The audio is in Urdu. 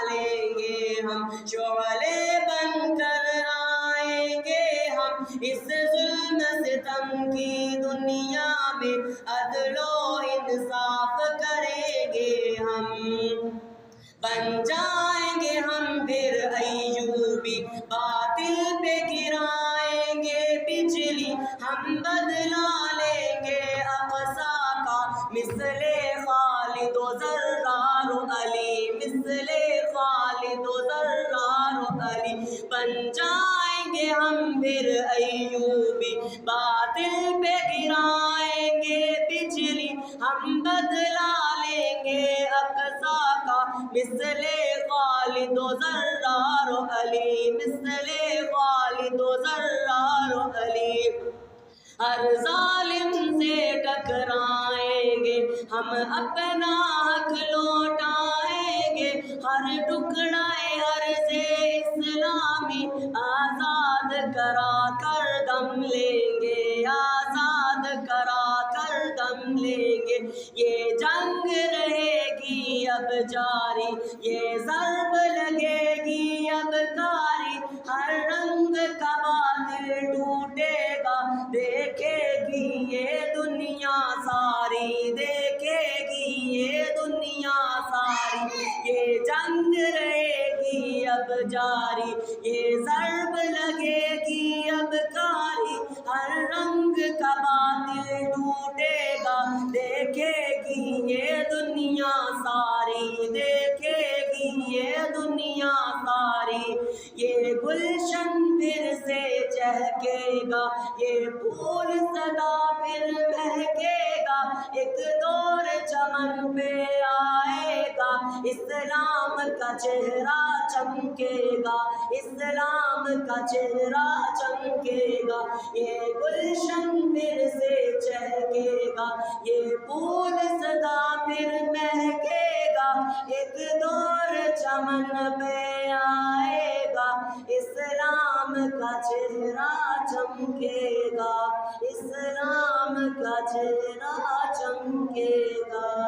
لیں گے ہم، شعلے بن کر آئیں گے ہم، اس ظلم ستم کی دنیا میں عدل و انصاف کریں گے ہم، بن جائیں گے ہم پھر ایوبی، باطل پہ گرائیں گے بجلی، ہم بدلا لیں گے اقصیٰ کا مثل خالد و زرار و علی، مثل خالد و زرار و علی، بن جائیں گے ہم پھر ایوبی، باطل پہ گرائیں گے بجلی، ہم بدلا لیں گے اقصیٰ کا مثل خالد و زرار و علی، مثل خالد و زرار و علی، ہر ظالم سے ٹکرائیں گے ہم، اپنا حق لوٹائیں گے، ہر ٹکڑا عرض اسلامی آزاد کرا کر دم لیں گے، آزاد کرا کر دم لیں گے، یہ جنگ رہے گی اب جاری، یہ ضرب لگے گی اب کاری، ہر رنگ کا باطل ٹوٹے گا، دیکھے گی یہ دنیا ساری، دیکھے گی یہ دنیا ساری، یہ جنگ رہے گی اب جاری، یہ ضرب لگے گی اب کاری، ہر رنگ کا باطل ٹوٹے گا، دیکھے گی یہ دنیا ساری، دیکھے گی یہ دنیا ساری، یہ گلشن پھر سے چہکے گا، یہ پھول سدا پھر مہکے گا، ایک دور چمن پہ آئے گا، اسلام کا چہرہ چمکے گا، اسلام کا چہرہ چمکے گا، یہ گلشن پھر سے چہکے گا، یہ پھول سدا پھر مہکے گا، ایک دور چمن پہ آئے گا، اسلام کا چہرہ چمکے گا، اسلام کا چہرہ چمکے گا۔